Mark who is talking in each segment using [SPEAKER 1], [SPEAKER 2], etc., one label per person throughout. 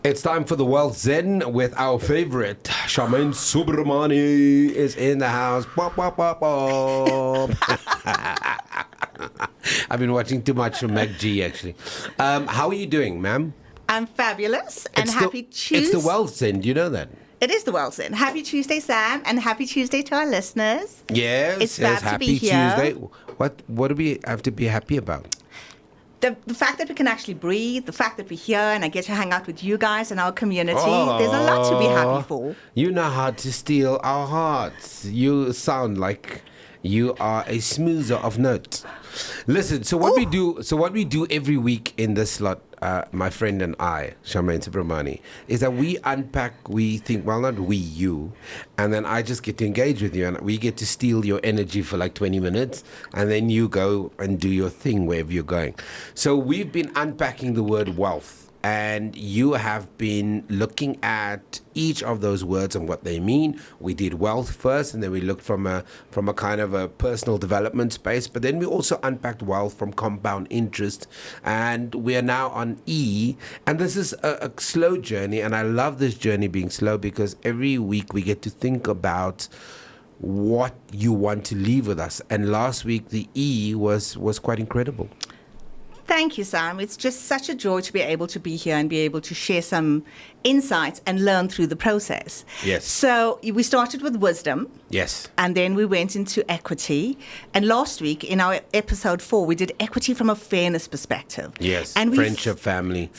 [SPEAKER 1] It's time for the Wealth Zen with our favorite, Charmaine Soobramoney is in the house. Bop, bop, bop, bop. I've been watching too much from MacG, actually. How are you doing, ma'am?
[SPEAKER 2] I'm fabulous and happy Tuesday.
[SPEAKER 1] It's the Wealth Zen, do you know that?
[SPEAKER 2] It is the Wealth Zen. Happy Tuesday, Sam, and happy Tuesday to our listeners.
[SPEAKER 1] Yes,
[SPEAKER 2] it's fab to
[SPEAKER 1] happy
[SPEAKER 2] be here.
[SPEAKER 1] Tuesday. What do we have to be happy about?
[SPEAKER 2] The fact that we can actually breathe, the fact that we're here and I get to hang out with you guys and our community, there's a lot to be happy for.
[SPEAKER 1] You know how to steal our hearts. You sound like you are a smoother of notes. Listen, so what we do every week in this slot, my friend and I, Charmaine Soobramoney, is that we unpack, we think, well, not we, you, and then I just get to engage with you, and we get to steal your energy for like 20 minutes, and then you go and do your thing wherever you're going. So we've been unpacking the word wealth, and you have been looking at each of those words and what they mean. We did wealth first, and then we looked from a kind of a personal development space, but then we also unpacked wealth from compound interest, and we are now on E, and this is a slow journey, and I love this journey being slow because every week we get to think about what you want to leave with us, and last week the E was quite incredible.
[SPEAKER 2] Thank you, Sam. It's just such a joy to be able to be here and be able to share some insights and learn through the process.
[SPEAKER 1] Yes.
[SPEAKER 2] So we started with wisdom.
[SPEAKER 1] Yes.
[SPEAKER 2] And then we went into equity. And last week in our episode 4, we did equity from a fairness perspective.
[SPEAKER 1] Yes.
[SPEAKER 2] And
[SPEAKER 1] friendship, family.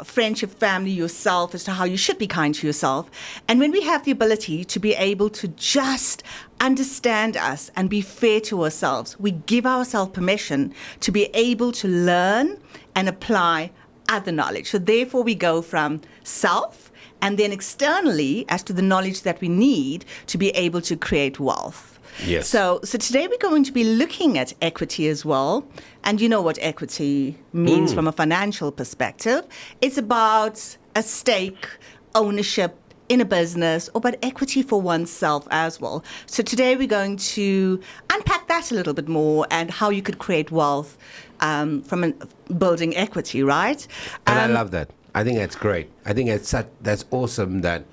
[SPEAKER 2] Friendship, family, yourself, as to how you should be kind to yourself. And when we have the ability to be able to just understand us and be fair to ourselves, we give ourselves permission to be able to learn and apply other knowledge. So therefore we go from self and then externally as to the knowledge that we need to be able to create wealth.
[SPEAKER 1] Yes.
[SPEAKER 2] So today we're going to be looking at equity as well. And you know what equity means from a financial perspective. It's about a stake, ownership in a business, or but equity for oneself as well. So today we're going to unpack that a little bit more and how you could create wealth from building equity, right?
[SPEAKER 1] And I love that. I think that's great. I think that's awesome that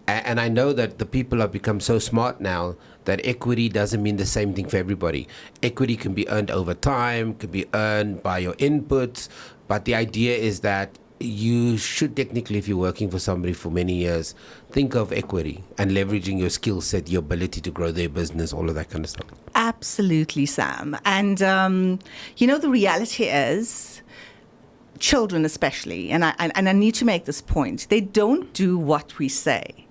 [SPEAKER 1] and I know that the people have become so smart now that equity doesn't mean the same thing for everybody. Equity can be earned over time, can be earned by your inputs, but the idea is that you should technically, if you're working for somebody for many years, think of equity and leveraging your skill set, your ability to grow their business, all of that kind of stuff.
[SPEAKER 2] Absolutely, Sam. And, the reality is, children especially, and I need to make this point, they don't do what we say.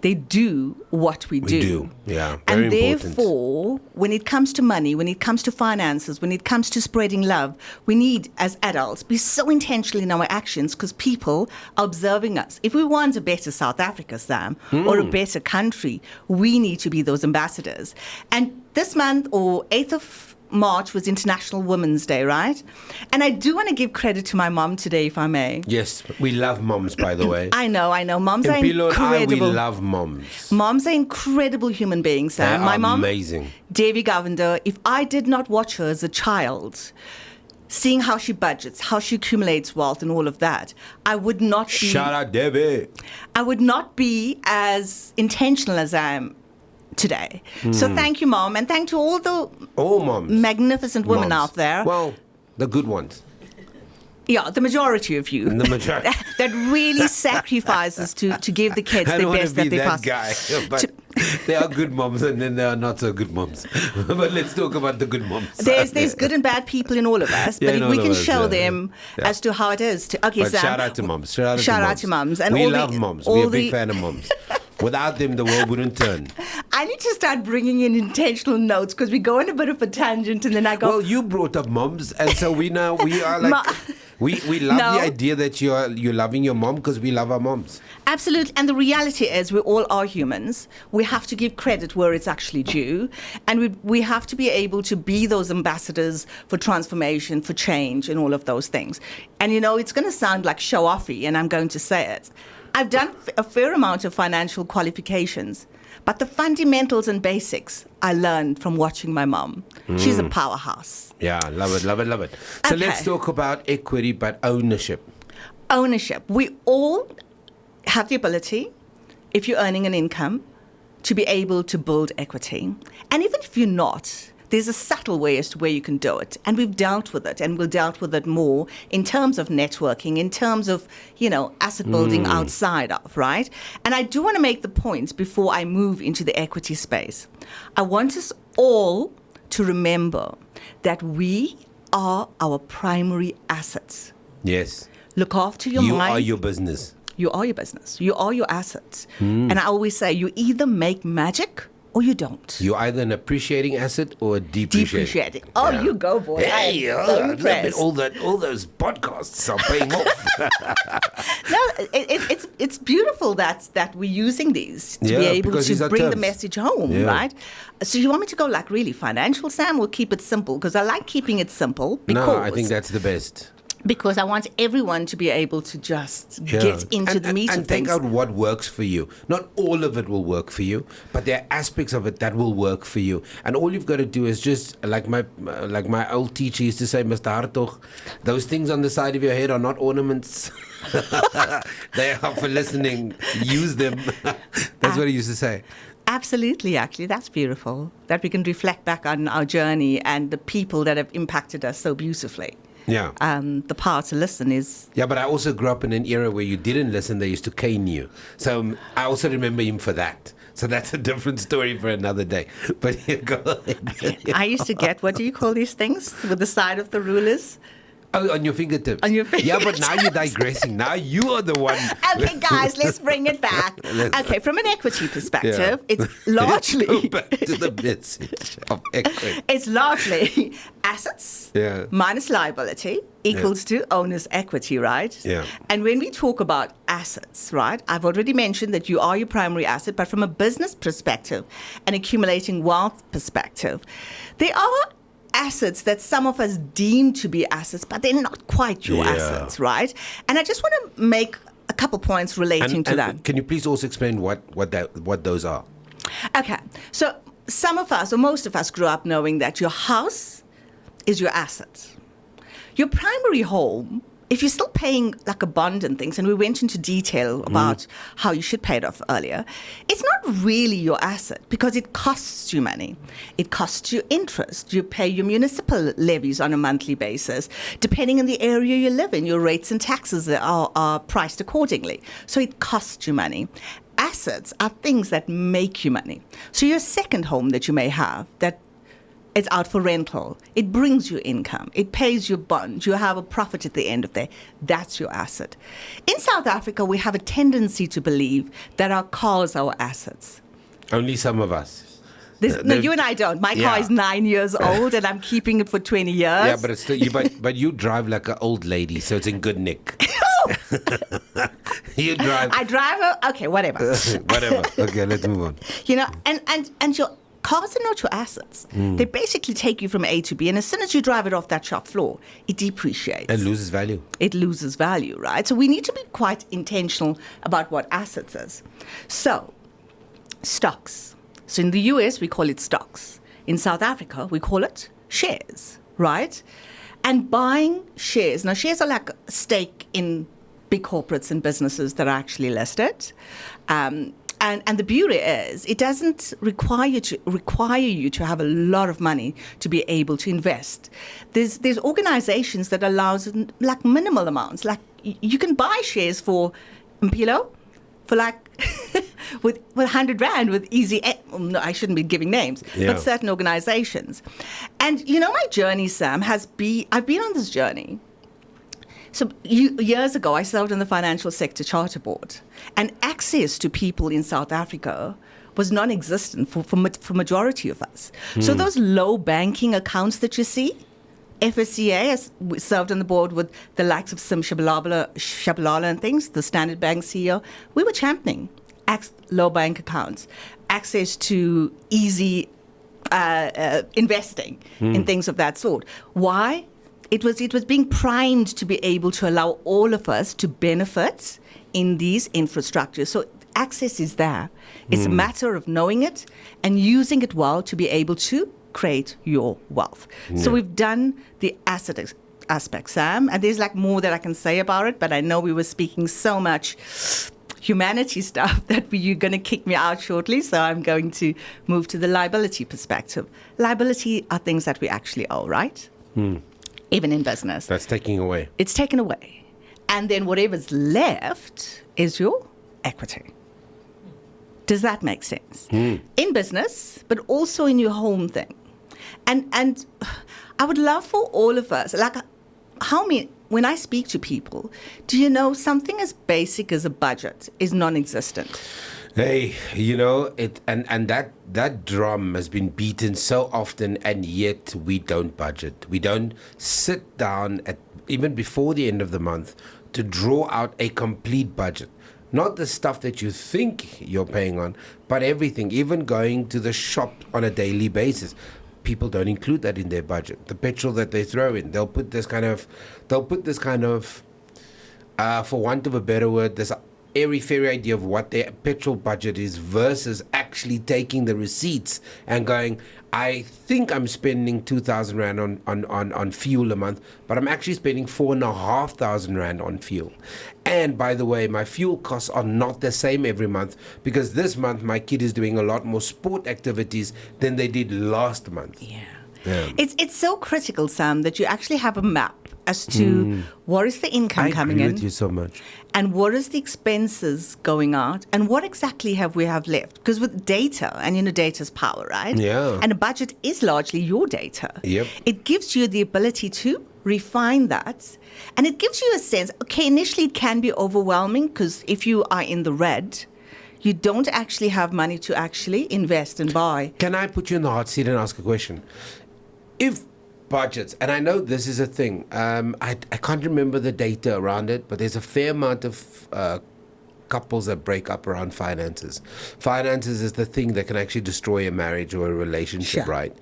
[SPEAKER 2] They do what we do.
[SPEAKER 1] We do, yeah. Very
[SPEAKER 2] and
[SPEAKER 1] important.
[SPEAKER 2] Therefore, when it comes to money, when it comes to finances, when it comes to spreading love, we need, as adults, be so intentional in our actions because people are observing us. If we want a better South Africa, Sam, or a better country, we need to be those ambassadors. And this month, or 8th of March, was International Women's Day, right? And I do want to give credit to my mom today, if I may.
[SPEAKER 1] Yes, we love moms, by the way.
[SPEAKER 2] I know. Moms are incredible.
[SPEAKER 1] We love moms.
[SPEAKER 2] Moms are incredible human beings, Sam.
[SPEAKER 1] My
[SPEAKER 2] mom,
[SPEAKER 1] amazing.
[SPEAKER 2] Davy Govender, if I did not watch her as a child, seeing how she budgets, how she accumulates wealth and all of that, I would not be...
[SPEAKER 1] Shout out, Debbie.
[SPEAKER 2] I would not be as intentional as I am today. So thank you, Mom, and thank to all
[SPEAKER 1] moms,
[SPEAKER 2] magnificent women out there.
[SPEAKER 1] Well, the good ones.
[SPEAKER 2] Yeah, the majority of you.
[SPEAKER 1] The majority.
[SPEAKER 2] that really sacrifices to give the kids the best that they possibly.
[SPEAKER 1] I don't want to be that guy, but there are good moms and then there are not so good moms. But let's talk about the good moms.
[SPEAKER 2] There's good and bad people in all of us, but if we can show them as to how it is. Okay,
[SPEAKER 1] but
[SPEAKER 2] Sam.
[SPEAKER 1] Shout out to moms. Shout
[SPEAKER 2] out to moms. And
[SPEAKER 1] we love moms. We're a big fan of moms. Without them, the world wouldn't turn.
[SPEAKER 2] I need to start bringing in intentional notes because we go on a bit of a tangent and then I go...
[SPEAKER 1] Well, you brought up moms, and so we are like... We love the idea that you're loving your mom because we love our moms.
[SPEAKER 2] Absolutely. And the reality is we all are humans. We have to give credit where it's actually due. And we have to be able to be those ambassadors for transformation, for change and all of those things. And, it's going to sound like show-offy, and I'm going to say it. I've done a fair amount of financial qualifications, but the fundamentals and basics I learned from watching my mom. She's a powerhouse.
[SPEAKER 1] Yeah, love it. So
[SPEAKER 2] Okay.
[SPEAKER 1] let's talk about equity, but ownership.
[SPEAKER 2] Ownership. We all have the ability, if you're earning an income, to be able to build equity. And even if you're not, there's a subtle way as to where you can do it. And we've dealt with it, and we'll dealt with it more in terms of networking, in terms of, asset building outside of, right? And I do want to make the point before I move into the equity space. I want us all to remember that we are our primary assets.
[SPEAKER 1] Yes.
[SPEAKER 2] Look after your
[SPEAKER 1] You
[SPEAKER 2] mind.
[SPEAKER 1] are your business.
[SPEAKER 2] You are your business. You are your assets. And I always say you either make magic or you don't.
[SPEAKER 1] You're either an appreciating asset or a depreciating.
[SPEAKER 2] Oh, you go, boy.
[SPEAKER 1] Hey,
[SPEAKER 2] I'm so impressed.
[SPEAKER 1] all those podcasts are paying off.
[SPEAKER 2] No, it's beautiful that we're using these to be able
[SPEAKER 1] because these
[SPEAKER 2] to
[SPEAKER 1] are
[SPEAKER 2] bring the
[SPEAKER 1] terms.
[SPEAKER 2] message home,
[SPEAKER 1] Yeah.
[SPEAKER 2] right? So you want me to go like really financial, Sam, or keep it simple? Because I like keeping it simple because
[SPEAKER 1] No, I think that's the best.
[SPEAKER 2] because I want everyone to be able to just get into the meat
[SPEAKER 1] and
[SPEAKER 2] of
[SPEAKER 1] think
[SPEAKER 2] things.
[SPEAKER 1] out what works for you. Not all of it will work for you, but there are aspects of it that will work for you. And all you've got to do is just like my old teacher used to say, Mr. Hartog, those things on the side of your head are not ornaments. They are for listening. Use them. That's what he used to say.
[SPEAKER 2] Absolutely, actually, that's beautiful. That we can reflect back on our journey and the people that have impacted us so beautifully.
[SPEAKER 1] Yeah.
[SPEAKER 2] The power to listen is...
[SPEAKER 1] Yeah, but I also grew up in an era where you didn't listen, they used to cane you. So I also remember him for that. So that's a different story for another day. But here, go ahead.
[SPEAKER 2] I used to get, what do you call these things? With the side of the rulers?
[SPEAKER 1] Oh, on your fingertips.
[SPEAKER 2] On your
[SPEAKER 1] Yeah, but now you're digressing. Now you are the one.
[SPEAKER 2] Okay, guys, let's bring it back. Okay, from an equity perspective,
[SPEAKER 1] Yeah.
[SPEAKER 2] it's largely...
[SPEAKER 1] Let's go back to the message of equity.
[SPEAKER 2] It's largely assets
[SPEAKER 1] Yeah.
[SPEAKER 2] minus liability equals to owner's equity, right?
[SPEAKER 1] Yeah.
[SPEAKER 2] And when we talk about assets, right, I've already mentioned that you are your primary asset, but from a business perspective, an accumulating wealth perspective, there are assets that some of us deem to be assets, but they're not quite your
[SPEAKER 1] Yeah.
[SPEAKER 2] assets, right? And I just want to make a couple points relating to that.
[SPEAKER 1] Can you please also explain what those are?
[SPEAKER 2] Okay, so some of us, or most of us, grew up knowing that your house is your asset. Your primary home, if you're still paying like a bond and things, and we went into detail about how you should pay it off earlier, it's not really your asset because it costs you money. It costs you interest. You pay your municipal levies on a monthly basis. Depending on the area you live in, your rates and taxes are priced accordingly. So it costs you money. Assets are things that make you money. So your second home that you may have, that it's out for rental. It brings you income. It pays your bond. You have a profit at the end of the day. That's your asset. In South Africa, we have a tendency to believe that our cars are our assets.
[SPEAKER 1] Only some of us.
[SPEAKER 2] No, you and I don't. My car
[SPEAKER 1] Yeah.
[SPEAKER 2] is 9 years old, and I'm keeping it for 20 years.
[SPEAKER 1] Yeah, but it's still, but you drive like an old lady, so it's in good nick. You drive.
[SPEAKER 2] I drive okay, whatever.
[SPEAKER 1] Whatever. Okay, let's move on.
[SPEAKER 2] And your cars are not your assets. They basically take you from A to B, and as soon as you drive it off that shop floor, it depreciates.
[SPEAKER 1] And loses value.
[SPEAKER 2] It loses value, right? So we need to be quite intentional about what assets is. So, stocks. So in the US, we call it stocks. In South Africa, we call it shares, right? And buying shares. Now, shares are like a stake in big corporates and businesses that are actually listed. And the beauty is, it doesn't require you to have a lot of money to be able to invest. There's organizations that allows like minimal amounts. Like you can buy shares for Mpilo for like with 100 Rand with easy. No, I shouldn't be giving names,
[SPEAKER 1] Yeah.
[SPEAKER 2] but certain organizations. And my journey, Sam, I've been on this journey. So years ago, I served on the Financial Sector Charter Board, and access to people in South Africa was non-existent for majority of us. So those low banking accounts that you see, FSCA has served on the board with the likes of Samm Shabalala and things, the Standard Bank CEO. We were championing low bank accounts, access to easy investing in things of that sort. Why? It was being primed to be able to allow all of us to benefit in these infrastructures. So access is there. It's a matter of knowing it and using it well to be able to create your wealth. So we've done the asset aspect, Sam. And there's like more that I can say about it, but I know we were speaking so much humanity stuff that you're going to kick me out shortly. So I'm going to move to the liability perspective. Liability are things that we actually owe, right? Even in business.
[SPEAKER 1] That's taking away.
[SPEAKER 2] It's taken away. And then whatever's left is your equity. Does that make sense? In business, but also in your home thing. And I would love for all of us, like when I speak to people, do you know something as basic as a budget is non-existent?
[SPEAKER 1] Hey, you know, and that drum has been beaten so often, and yet we don't budget. We don't sit down even before the end of the month to draw out a complete budget. Not the stuff that you think you're paying on, but everything, even going to the shop on a daily basis. People don't include that in their budget. The petrol that they throw in, they'll put this kind of, for want of a better word, this airy-fairy idea of what their petrol budget is versus actually taking the receipts and going, I think I'm spending 2,000 Rand on fuel a month, but I'm actually spending 4,500 Rand on fuel. And by the way, my fuel costs are not the same every month because this month my kid is doing a lot more sport activities than they did last month.
[SPEAKER 2] Yeah. It's so critical, Sam, that you actually have a map as to what is the income coming in.
[SPEAKER 1] I agree with you so much.
[SPEAKER 2] And what is the expenses going out, and what exactly have left? Because with data, and data's power, right?
[SPEAKER 1] Yeah.
[SPEAKER 2] And a budget is largely your data.
[SPEAKER 1] Yep.
[SPEAKER 2] It gives you the ability to refine that, and it gives you a sense, okay, initially it can be overwhelming because if you are in the red, you don't actually have money to actually invest and buy.
[SPEAKER 1] Can I put you in the hot seat and ask a question? If budgets, and I know this is a thing, I can't remember the data around it, but there's a fair amount of couples that break up around finances. Finances is the thing that can actually destroy a marriage or a relationship,
[SPEAKER 2] Sure.
[SPEAKER 1] right?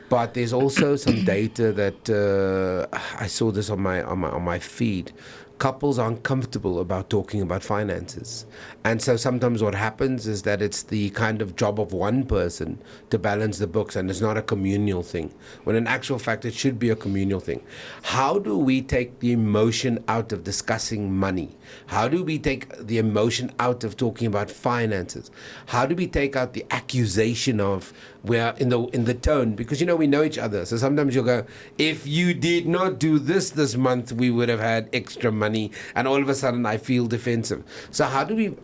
[SPEAKER 1] But there's also some data that I saw this on my feed. Couples aren't comfortable about talking about finances. And so sometimes what happens is that it's the kind of job of one person to balance the books, and it's not a communal thing, when in actual fact it should be a communal thing. How do we take the emotion out of discussing money? How do we take the emotion out of talking about finances? How do we take out the accusation of where in the tone? Because we know each other. So sometimes you'll go, if you did not do this month, we would have had extra money, and all of a sudden I feel defensive. So how do we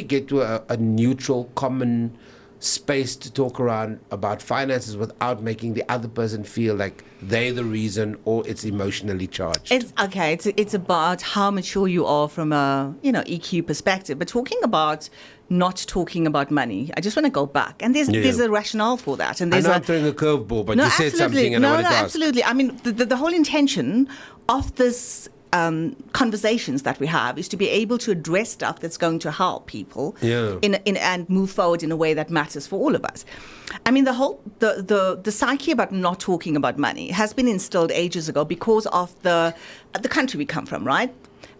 [SPEAKER 1] get to a neutral, common space to talk around about finances without making the other person feel like they're the reason or it's emotionally charged?
[SPEAKER 2] It's about how mature you are from a EQ perspective. But talking about not talking about money, I just want to go back, and there's a rationale for that. And
[SPEAKER 1] I know I'm throwing a curveball, but you said something, and I wanted to ask.
[SPEAKER 2] Absolutely. I mean, the whole intention of this conversations that we have is to be able to address stuff that's going to help people and move forward in a way that matters for all of us. I mean, the psyche about not talking about money has been instilled ages ago because of the country we come from, right?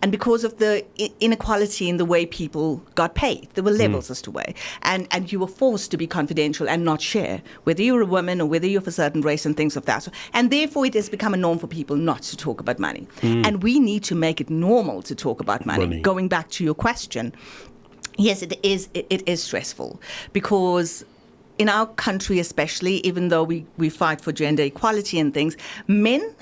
[SPEAKER 2] And because of the inequality in the way people got paid. There were levels as to way. And you were forced to be confidential and not share, whether you're a woman or whether you're of a certain race and things of that. And therefore, it has become a norm for people not to talk about money. And we need to make it normal to talk about money. Going back to your question, yes, it is stressful because in our country especially, even though we fight for gender equality and things, men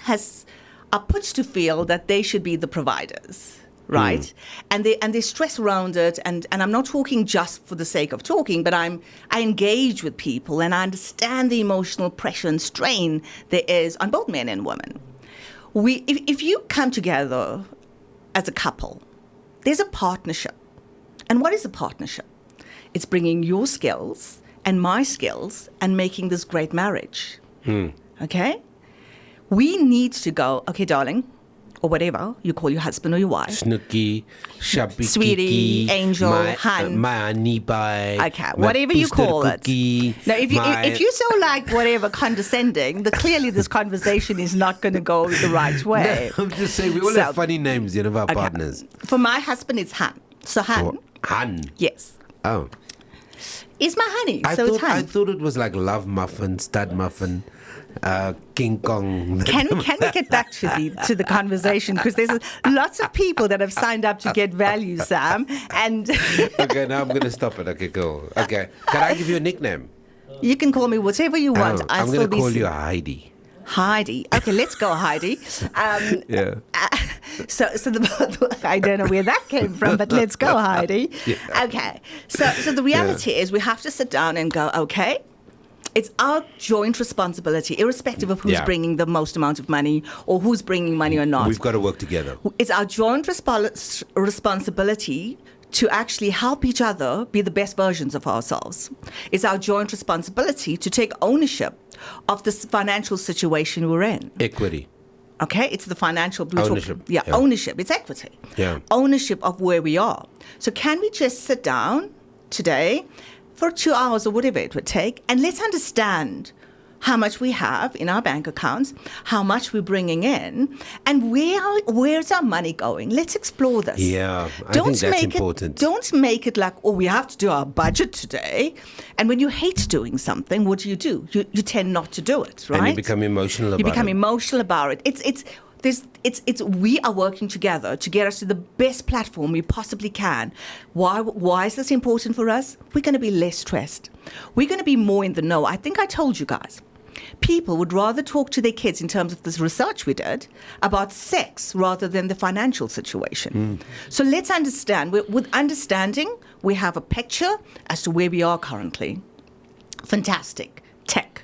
[SPEAKER 2] are put to feel that they should be the providers, right? And they stress around it. And I'm not talking just for the sake of talking, but I engage with people and I understand the emotional pressure and strain there is on both men and women. If you come together as a couple, there's a partnership. And what is a partnership? It's bringing your skills and my skills and making this great marriage. Okay? We need to go, okay, darling, or whatever you call your husband or your wife.
[SPEAKER 1] Snooky, Shabby,
[SPEAKER 2] Sweetie,
[SPEAKER 1] Kiki,
[SPEAKER 2] Angel, Han.
[SPEAKER 1] my honey pie.
[SPEAKER 2] Okay, whatever you call
[SPEAKER 1] cookie,
[SPEAKER 2] it. Now, if you're so like whatever condescending, clearly this conversation is not going to go the right way.
[SPEAKER 1] No, I'm just saying, we all have funny names, of our partners.
[SPEAKER 2] For my husband, it's Han. So Han.
[SPEAKER 1] Han?
[SPEAKER 2] Yes.
[SPEAKER 1] Oh.
[SPEAKER 2] is my honey.
[SPEAKER 1] I
[SPEAKER 2] It's
[SPEAKER 1] thought
[SPEAKER 2] honey.
[SPEAKER 1] I thought it was like love muffin, stud muffin, King Kong.
[SPEAKER 2] Can we get back to the conversation, because there's lots of people that have signed up to get value, Sam, and
[SPEAKER 1] Okay, now I'm gonna stop it. Okay, cool. Okay, can I give you a nickname?
[SPEAKER 2] you can call me whatever you want.
[SPEAKER 1] I'm
[SPEAKER 2] I'll
[SPEAKER 1] gonna
[SPEAKER 2] still
[SPEAKER 1] call
[SPEAKER 2] be
[SPEAKER 1] you Heidi.
[SPEAKER 2] Heidi. Okay, let's go, Heidi.
[SPEAKER 1] Yeah.
[SPEAKER 2] So I don't know where that came from, but let's go, Heidi.
[SPEAKER 1] Yeah.
[SPEAKER 2] Okay. So the reality is we have to sit down and go, okay, it's our joint responsibility, irrespective of who's
[SPEAKER 1] Yeah.
[SPEAKER 2] bringing the most amount of money or who's bringing money or not.
[SPEAKER 1] We've got to work together.
[SPEAKER 2] It's our joint responsibility to actually help each other be the best versions of ourselves. It's our joint responsibility to take ownership of this financial situation we're in.
[SPEAKER 1] Equity.
[SPEAKER 2] Okay, it's the financial
[SPEAKER 1] Ownership, yeah.
[SPEAKER 2] ownership. It's equity.
[SPEAKER 1] Yeah.
[SPEAKER 2] Ownership of where we are. So can we just sit down today for 2 hours or whatever it would take, and let's understand how much we have in our bank accounts, how much we're bringing in, and where's our money going? Let's explore this.
[SPEAKER 1] Yeah, I think that's important.
[SPEAKER 2] Don't make it like, oh, we have to do our budget today. And when you hate doing something, what do? You tend not to do it, right?
[SPEAKER 1] And you become emotional about it.
[SPEAKER 2] You become emotional about it. It's we are working together to get us to the best platform we possibly can. Why is this important for us? We're going to be less stressed. We're going to be more in the know. I think I told you guys. People would rather talk to their kids in terms of this research we did about sex rather than the financial situation. So let's understand. With understanding, we have a picture as to where we are currently. Fantastic. Tech.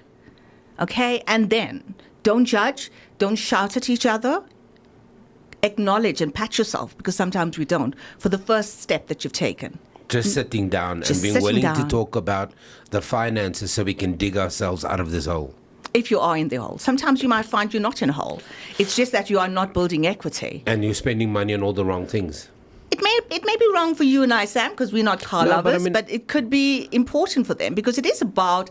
[SPEAKER 2] Okay? And then don't judge. Don't shout at each other. Acknowledge and pat yourself, because sometimes we don't, for the first step that you've taken.
[SPEAKER 1] Just sitting down and
[SPEAKER 2] Just
[SPEAKER 1] being
[SPEAKER 2] sitting
[SPEAKER 1] willing to
[SPEAKER 2] down.
[SPEAKER 1] talk about the finances so we can dig ourselves out of this hole.
[SPEAKER 2] If you are in the hole. Sometimes you might find you're not in a hole. It's just that you are not building equity.
[SPEAKER 1] And you're spending money on all the wrong things.
[SPEAKER 2] It may be wrong for you and I, Sam, because we're not car
[SPEAKER 1] No, but
[SPEAKER 2] lovers,
[SPEAKER 1] I mean-
[SPEAKER 2] but it could be important for them, because it is about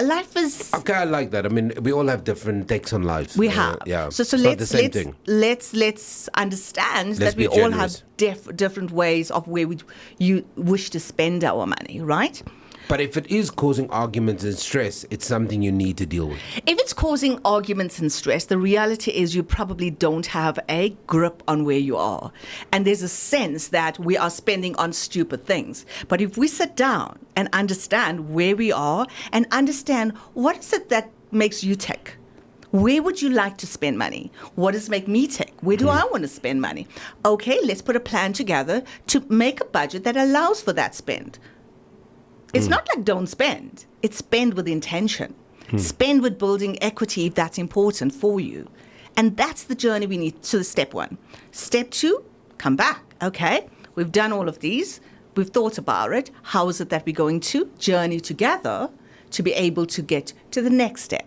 [SPEAKER 2] life is.
[SPEAKER 1] Okay, I like that. I mean, we all have different takes on life.
[SPEAKER 2] We have.
[SPEAKER 1] Yeah.
[SPEAKER 2] So
[SPEAKER 1] It's not
[SPEAKER 2] let's
[SPEAKER 1] the same thing.
[SPEAKER 2] let's understand
[SPEAKER 1] Let's
[SPEAKER 2] that we
[SPEAKER 1] be
[SPEAKER 2] all
[SPEAKER 1] generous.
[SPEAKER 2] have different ways of where you wish to spend our money, right?
[SPEAKER 1] But if it is causing arguments and stress, it's something you need to deal with.
[SPEAKER 2] If it's causing arguments and stress, the reality is you probably don't have a grip on where you are. And there's a sense that we are spending on stupid things. But if we sit down and understand where we are and understand what is it that makes you tick, where would you like to spend money? What does make me tick? Where do I want to spend money? Okay, let's put a plan together to make a budget that allows for that spend. It's not like don't spend. It's spend with intention. Spend with building equity if that's important for you. And that's the journey we need. So step 1. Step 2, come back. Okay, we've done all of these. We've thought about it. How is it that we're going to journey together to be able to get to the next step?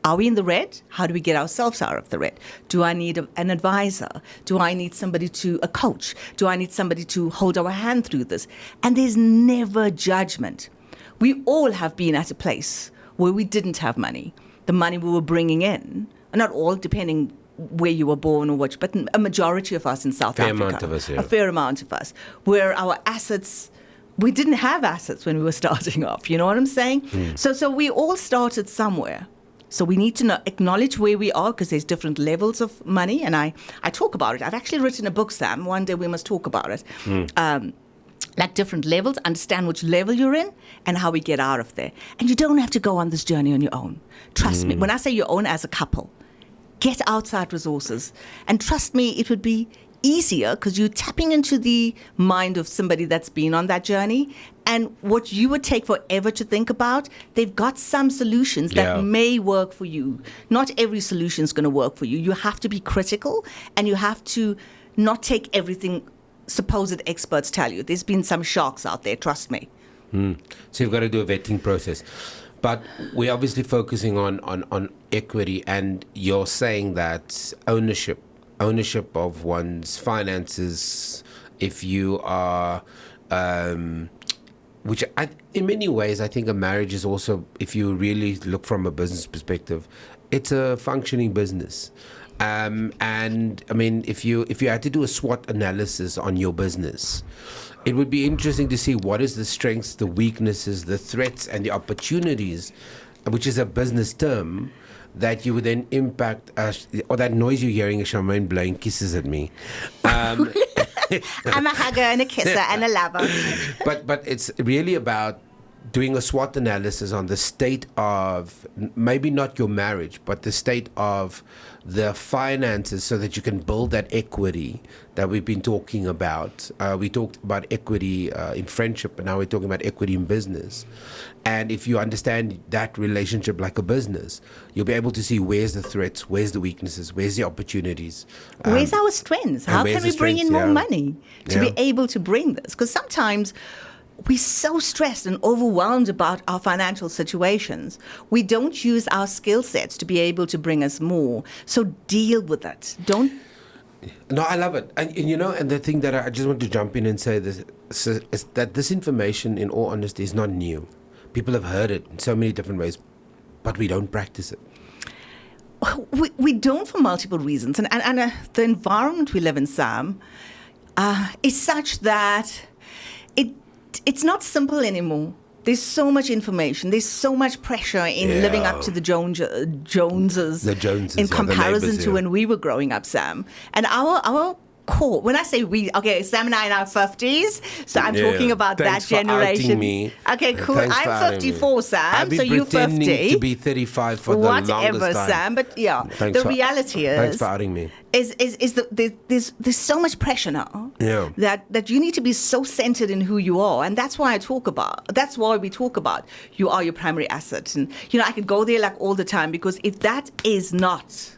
[SPEAKER 2] Are we in the red? How do we get ourselves out of the red? Do I need an advisor? Do I need a coach? Do I need somebody to hold our hand through this? And there's never judgment. We all have been at a place where we didn't have money. The money we were bringing in, not all, depending where you were born or what, but a majority of us in South
[SPEAKER 1] Fair
[SPEAKER 2] Africa.
[SPEAKER 1] amount of us, yeah.
[SPEAKER 2] A fair amount of us, where our assets, we didn't have assets when we were starting off. You know what I'm saying? So we all started somewhere. So we need to acknowledge where we are, because there's different levels of money. And I talk about it. I've actually written a book, Sam. One day we must talk about it. Like different levels, understand which level you're in and how we get out of there. And you don't have to go on this journey on your own. Trust me. When I say your own, as a couple, get outside resources. And trust me, it would be easier because you're tapping into the mind of somebody that's been on that journey. And what you would take forever to think about, they've got some solutions that may work for you. Not every solution is going to work for you. You have to be critical, and you have to not take everything supposed experts tell you. There's been some sharks out there, trust me.
[SPEAKER 1] So you've got to do a vetting process. But we're obviously focusing on equity, and you're saying that ownership of one's finances, if you are, which in many ways, I think a marriage is also, if you really look from a business perspective, it's a functioning business. And I mean, if you had to do a SWOT analysis on your business, it would be interesting to see what is the strengths, the weaknesses, the threats, and the opportunities, which is a business term, that you would then impact us. Or that noise you're hearing is Charmaine blowing kisses at me.
[SPEAKER 2] I'm a hugger and a kisser and a lover.
[SPEAKER 1] But it's really about doing a SWOT analysis on the state of, maybe not your marriage, but the state of the finances, so that you can build that equity that we've been talking about. We talked about equity in friendship, and now we're talking about equity in business. And if you understand that relationship like a business, you'll be able to see where's the threats, where's the weaknesses, where's the opportunities.
[SPEAKER 2] Where's our strengths? How can we bring in more money to be able to bring this? Because sometimes we're so stressed and overwhelmed about our financial situations. We don't use our skill sets to be able to bring us more. So deal with it. Don't.
[SPEAKER 1] No, I love it. And you know, and the thing that I just want to jump in and say this is that this information, in all honesty, is not new. People have heard it in so many different ways, but we don't practice it.
[SPEAKER 2] We don't, for multiple reasons. And the environment we live in, Sam, is such that it's not simple anymore. There's so much information. There's so much pressure in living up to the Joneses. In comparison to when we were growing up, Sam. And our core, when I say we, okay, Sam and I in our 50s, so I'm talking about
[SPEAKER 1] Thanks
[SPEAKER 2] that generation.
[SPEAKER 1] For outing me.
[SPEAKER 2] Okay, cool. I'm 54, Sam,
[SPEAKER 1] so
[SPEAKER 2] you're 50.
[SPEAKER 1] I've been pretending to be 35 for the longest time.
[SPEAKER 2] Whatever, Sam, but yeah, the reality is...
[SPEAKER 1] Thanks for outing me.
[SPEAKER 2] There's so much pressure now that you need to be so centered in who you are, and that's why we talk about you are your primary asset. And you know, I could go there like all the time, because if that is not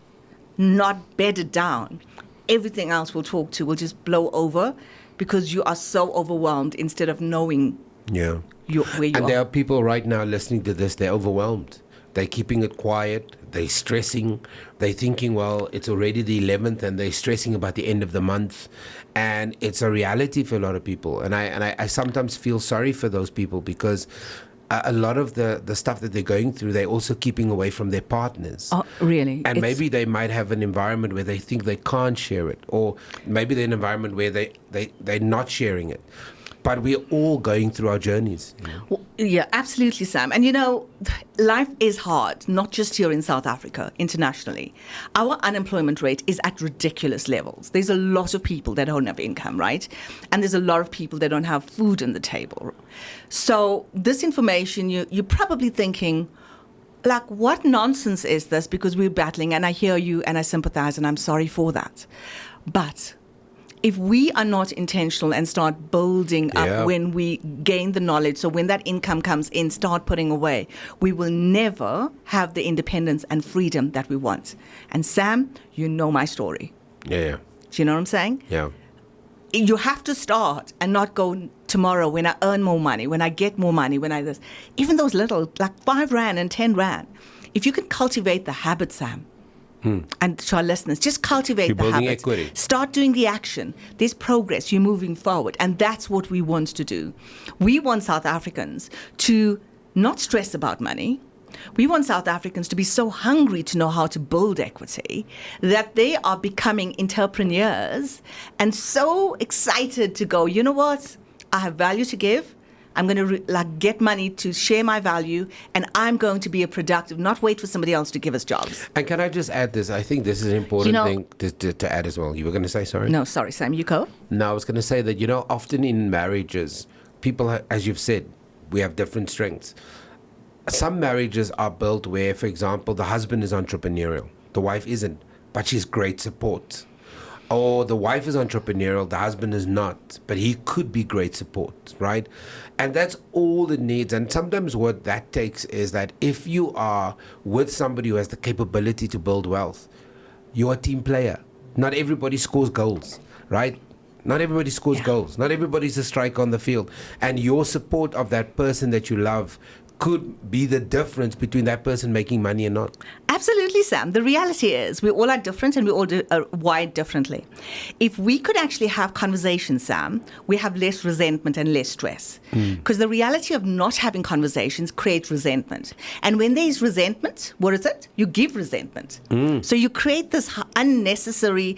[SPEAKER 2] bedded down, everything else we'll talk to will just blow over, because you are so overwhelmed instead of knowing where you are.
[SPEAKER 1] And there are people right now listening to this, they're overwhelmed. They're keeping it quiet. They're stressing. They're thinking, well, it's already the 11th, and they're stressing about the end of the month. And it's a reality for a lot of people. And I sometimes feel sorry for those people, because a lot of the stuff that they're going through, they're also keeping away from their partners.
[SPEAKER 2] Oh, really?
[SPEAKER 1] And maybe they might have an environment where they think they can't share it, or maybe they're in an environment where they're not sharing it. But we're all going through our journeys. You know?
[SPEAKER 2] Well, yeah, absolutely, Sam. And you know, life is hard, not just here in South Africa, internationally. Our unemployment rate is at ridiculous levels. There's a lot of people that don't have income, right? And there's a lot of people that don't have food on the table. So this information, you're probably thinking, like, what nonsense is this? Because we're battling, and I hear you and I sympathize, and I'm sorry for that. But if we are not intentional and start building up when we gain the knowledge, so when that income comes in, start putting away, we will never have the independence and freedom that we want. And Sam, you know my story.
[SPEAKER 1] Yeah.
[SPEAKER 2] Do you know what I'm saying?
[SPEAKER 1] Yeah.
[SPEAKER 2] You have to start and not go tomorrow when I earn more money, when I get more money, when I this. Even those little, like 5 Rand and 10 Rand. If you can cultivate the habit, Sam, and to our listeners, just cultivate the habit.
[SPEAKER 1] Equity.
[SPEAKER 2] Start doing the action. There's progress. You're moving forward. And that's what we want to do. We want South Africans to not stress about money. We want South Africans to be so hungry to know how to build equity that they are becoming entrepreneurs and so excited to go, you know what? I have value to give. I'm going to get money to share my value, and I'm going to be a productive, not wait for somebody else to give us jobs.
[SPEAKER 1] And can I just add this? I think this is an important thing to add as well. You were going to say, sorry?
[SPEAKER 2] No, sorry, Sam, you go.
[SPEAKER 1] No, I was going to say that, you know, often in marriages, people, as you've said, we have different strengths. Some marriages are built where, for example, the husband is entrepreneurial, the wife isn't, but she's great support. Or the wife is entrepreneurial, the husband is not, but he could be great support, right? And that's all it needs. And sometimes what that takes is that if you are with somebody who has the capability to build wealth, you're a team player. Not everybody scores goals, right? Not everybody scores goals. Not everybody's a striker on the field. And your support of that person that you love could be the difference between that person making money and not.
[SPEAKER 2] Absolutely, Sam. The reality is we all are different and we all are wired differently. If we could actually have conversations, Sam, we have less resentment and less stress. Because the reality of not having conversations creates resentment. And when there is resentment, what is it? You give resentment. So you create this unnecessary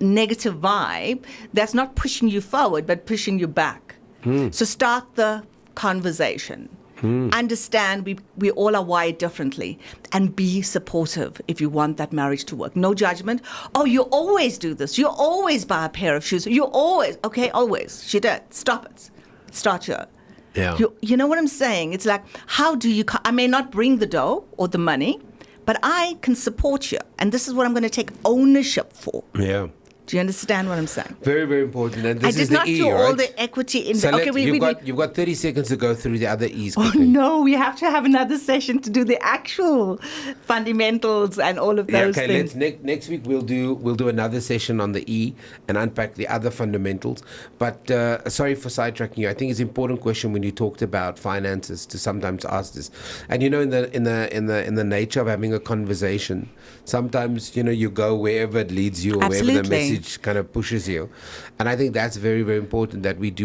[SPEAKER 2] negative vibe that's not pushing you forward, but pushing you back. So start the conversation. Understand we all are wired differently, and be supportive if you want that marriage to work. No judgment. Oh, you always do this. You always buy a pair of shoes. You always. Okay, always. She did. Stop it. Start here.
[SPEAKER 1] Yeah.
[SPEAKER 2] You know what I'm saying? It's like, how do you... I may not bring the dough or the money, but I can support you. And this is what I'm going to take ownership for.
[SPEAKER 1] Yeah.
[SPEAKER 2] Do you understand what I'm saying?
[SPEAKER 1] Very, very important. And this
[SPEAKER 2] I
[SPEAKER 1] is
[SPEAKER 2] did
[SPEAKER 1] the
[SPEAKER 2] not
[SPEAKER 1] E,
[SPEAKER 2] do
[SPEAKER 1] right?
[SPEAKER 2] all the equity in
[SPEAKER 1] So
[SPEAKER 2] okay,
[SPEAKER 1] you've got 30 seconds to go through the other E's.
[SPEAKER 2] Oh
[SPEAKER 1] quickly.
[SPEAKER 2] no, we have to have another session to do the actual fundamentals and all of those things.
[SPEAKER 1] Next week we'll do another session on the E and unpack the other fundamentals. But sorry for sidetracking you. I think it's an important question when you talked about finances to sometimes ask this. And in the nature of having a conversation, sometimes you go wherever it leads you or
[SPEAKER 2] Absolutely.
[SPEAKER 1] wherever the message kind of pushes you. And I think that's very, very important that we've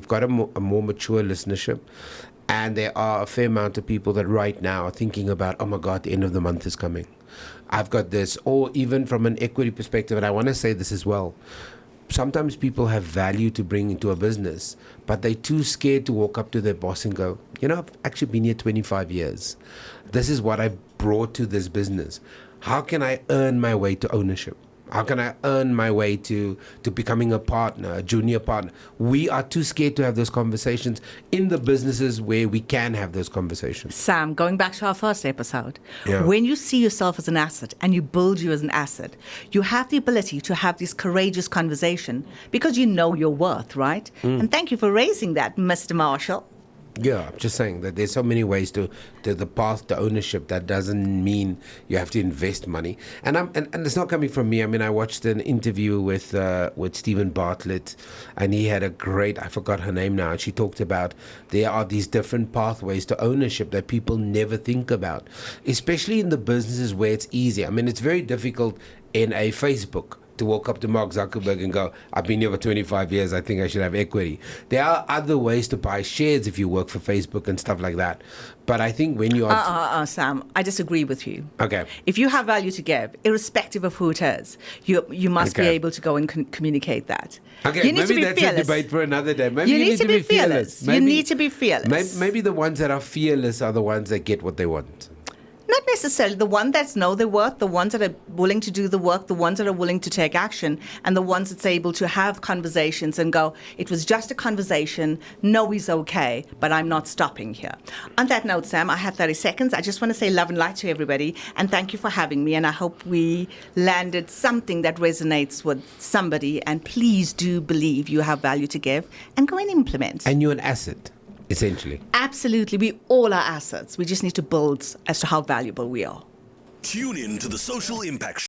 [SPEAKER 1] got a more mature listenership. And there are a fair amount of people that right now are thinking about, oh my God, the end of the month is coming. I've got this. Or even from an equity perspective, and I want to say this as well. Sometimes people have value to bring into a business, but they're too scared to walk up to their boss and go, I've actually been here 25 years. This is what I've brought to this business. How can I earn my way to ownership? How can I earn my way to becoming a partner, a junior partner? We are too scared to have those conversations in the businesses where we can have those conversations.
[SPEAKER 2] Sam, going back to our first episode,
[SPEAKER 1] Yeah.
[SPEAKER 2] when you see yourself as an asset and you build you as an asset, you have the ability to have this courageous conversation because you know your worth, right? And thank you for raising that, Mr. Marshall.
[SPEAKER 1] Yeah, I'm just saying that there's so many ways to the path to ownership. That doesn't mean you have to invest money. And it's not coming from me. I mean, I watched an interview with Stephen Bartlett, and he had a great, I forgot her name now, and she talked about there are these different pathways to ownership that people never think about, especially in the businesses where it's easy. I mean, it's very difficult in a Facebook to walk up to Mark Zuckerberg and go, I've been here for 25 years, I think I should have equity. There are other ways to buy shares if you work for Facebook and stuff like that. But I think when you are...
[SPEAKER 2] Sam, I disagree with you.
[SPEAKER 1] Okay.
[SPEAKER 2] If you have value to give, irrespective of who it is, you must be able to go and communicate that.
[SPEAKER 1] Okay,
[SPEAKER 2] you need
[SPEAKER 1] maybe
[SPEAKER 2] to be
[SPEAKER 1] that's
[SPEAKER 2] fearless.
[SPEAKER 1] a debate for another day. Maybe
[SPEAKER 2] you need to be fearless. You need to be fearless.
[SPEAKER 1] Maybe the ones that are fearless are the ones that get what they want.
[SPEAKER 2] Not necessarily. The ones that know their worth, the ones that are willing to do the work, the ones that are willing to take action, and the ones that's able to have conversations and go, it was just a conversation, no, he's okay, but I'm not stopping here. On that note, Sam, I have 30 seconds. I just want to say love and light to everybody, and thank you for having me, and I hope we landed something that resonates with somebody, and please do believe you have value to give, and go and implement.
[SPEAKER 1] And you're an asset. Essentially.
[SPEAKER 2] Absolutely. We all are assets. We just need to build as to how valuable we are.
[SPEAKER 3] Tune in to the Social Impact Show.